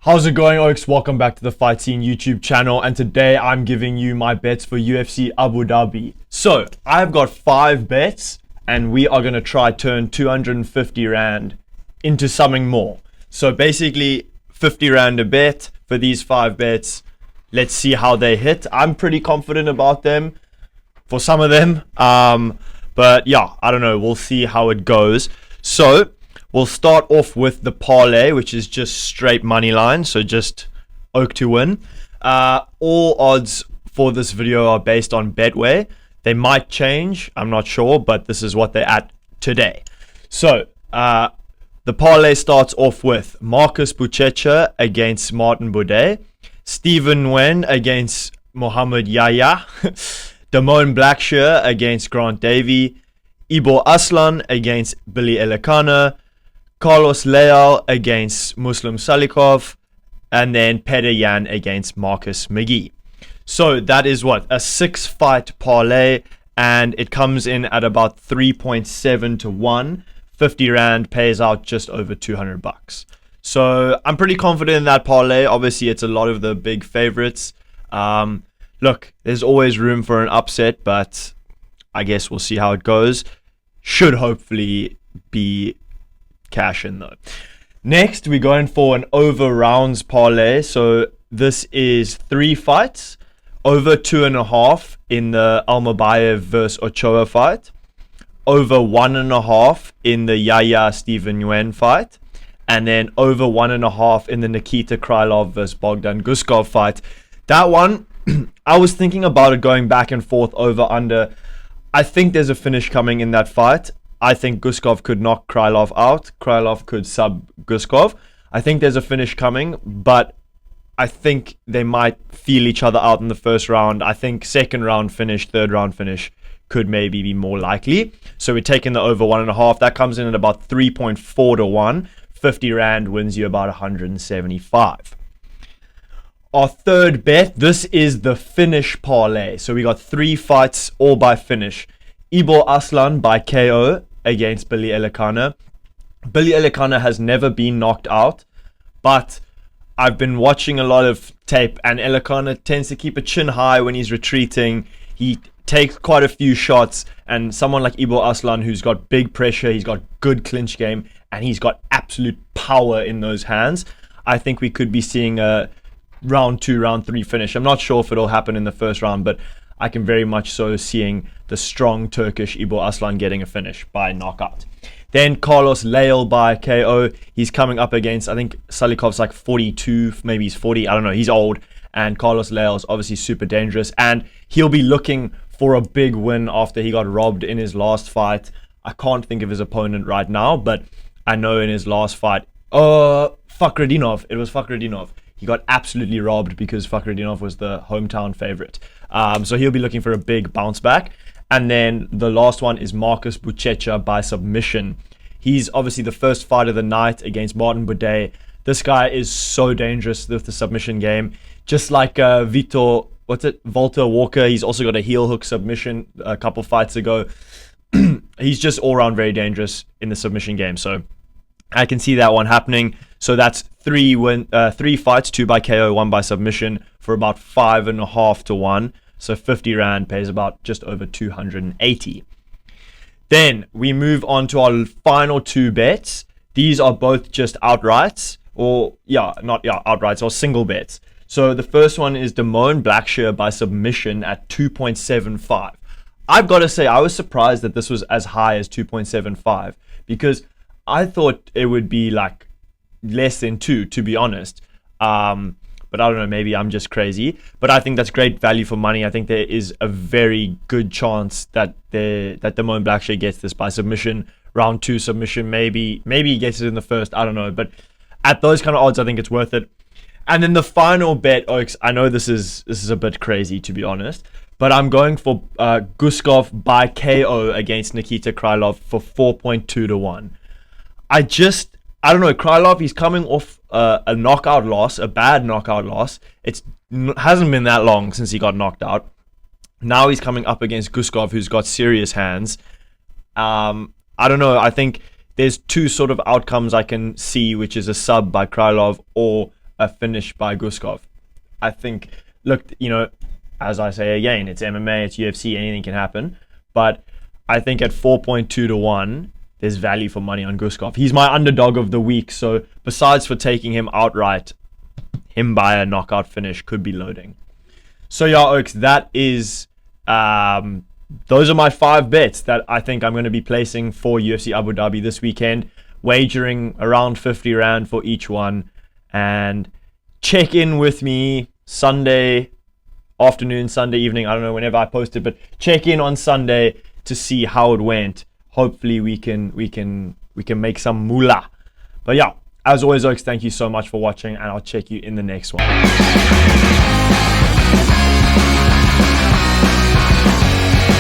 How's it going, Oaks? Welcome back to the Fight Scene YouTube channel, and today I'm giving you my bets for UFC Abu Dhabi. So, I've got 5 bets, and we are going to try turn 250 Rand into something more. So basically, 50 Rand a bet for these 5 bets. Let's see how they hit. I'm pretty confident about them for some of them. But yeah, I don't know. We'll see how it goes. So, we'll start off with the parlay, which is just straight money line, so just Oak to win. All odds for this video are based on Betway. They might change, I'm not sure, but this is what they're at today. So, the parlay starts off with Marcus Buchecha against Martin Buday, Stephen Nguyen against Mohamed Yahya, Damone Blackshear against Grant Davey, Ibo Aslan against Billy Elikana, Carlos Leal against Muslim Salikov, and then Peter Yan against Marcus McGee. So that is what? A 6-fight parlay, and it comes in at about 3.7 to 1. 50 Rand pays out just over $200. So I'm pretty confident in that parlay. Obviously, it's a lot of the big favorites. Look, there's always room for an upset, but I guess we'll see how it goes. Should hopefully be cash in though. Next, we're going for an over rounds parlay. So this is 3 fights, over 2.5 in the Almabayev versus Ochoa fight, over 1.5 in the Yahya Stephen Nguyen fight, and then over 1.5 in the Nikita Krylov versus Bogdan Guskov fight. That one, I was thinking about it going back and forth over under. I think there's a finish coming in that fight. I think Guskov could knock Krylov out. Krylov could sub Guskov. I think there's a finish coming, but I think they might feel each other out in the first round. I think second round finish, third round finish could maybe be more likely. So we're taking the over 1.5. That comes in at about 3.4 to 1. 50 Rand wins you about 175. Our third bet, this is the finish parlay. So we got 3 fights, all by finish. Ibo Aslan by KO against Billy Elikana. Billy Elikana has never been knocked out, but I've been watching a lot of tape, and Elikana tends to keep a chin high when he's retreating. He takes quite a few shots, and someone like Ibo Aslan, who's got big pressure, he's got good clinch game, and he's got absolute power in those hands. I think we could be seeing a round 2, round 3 finish. I'm not sure if it'll happen in the first round, but I can very much so seeing the strong Turkish Ibo Aslan getting a finish by knockout. Then Carlos Leal by KO. He's coming up against, I think Salikov's like 42, maybe he's 40, I don't know, he's old. And Carlos Leal is obviously super dangerous, and he'll be looking for a big win after he got robbed in his last fight. I can't think of his opponent right now, but I know in his last fight, Fakhretdinov, it was Fakhretdinov. He got absolutely robbed because Fakhretdinov was the hometown favorite. So he'll be looking for a big bounce back. And then the last one is Marcus Buchecha by submission. He's obviously the first fight of the night against Martin Buday. This guy is so dangerous with the submission game. Just like Walter Walker, he's also got a heel hook submission a couple fights ago. He's just all around very dangerous in the submission game. So I can see that one happening. So that's 3 fights, 2 by KO, 1 by submission, for about 5.5 to 1. So 50 Rand pays about just over 280. Then we move on to our final 2 bets. These are both just outrights, or outrights, or single bets. So the first one is Damone Blackshear by submission at 2.75. I've got to say, I was surprised that this was as high as 2.75, because I thought it would be like less than 2, to be honest. But I don't know, maybe I'm just crazy. But I think that's great value for money. I think there is a very good chance that Damone Blackshear gets this by submission, round 2 submission, maybe he gets it in the first, I don't know. But at those kind of odds, I think it's worth it. And then the final bet, Oaks, I know this is a bit crazy, to be honest, but I'm going for Guskov by KO against Nikita Krylov for 4.2 to 1. I don't know, Krylov, he's coming off a knockout loss, a bad knockout loss. It hasn't been that long since he got knocked out. Now he's coming up against Guskov, who's got serious hands. I don't know, I think there's 2 sort of outcomes I can see, which is a sub by Krylov or a finish by Guskov. I think, look, as I say again, it's MMA, it's UFC, anything can happen. But I think at 4.2 to 1, there's value for money on Guskov. He's my underdog of the week. So besides for taking him outright, him by a knockout finish could be loading. So yeah, Oaks, that is... those are my 5 bets that I think I'm going to be placing for UFC Abu Dhabi this weekend, wagering around 50 Rand for each one. And check in with me Sunday afternoon, Sunday evening, I don't know, whenever I post it, but check in on Sunday to see how it went. Hopefully we can make some moolah. But yeah, as always, Oaks, thank you so much for watching, and I'll check you in the next one.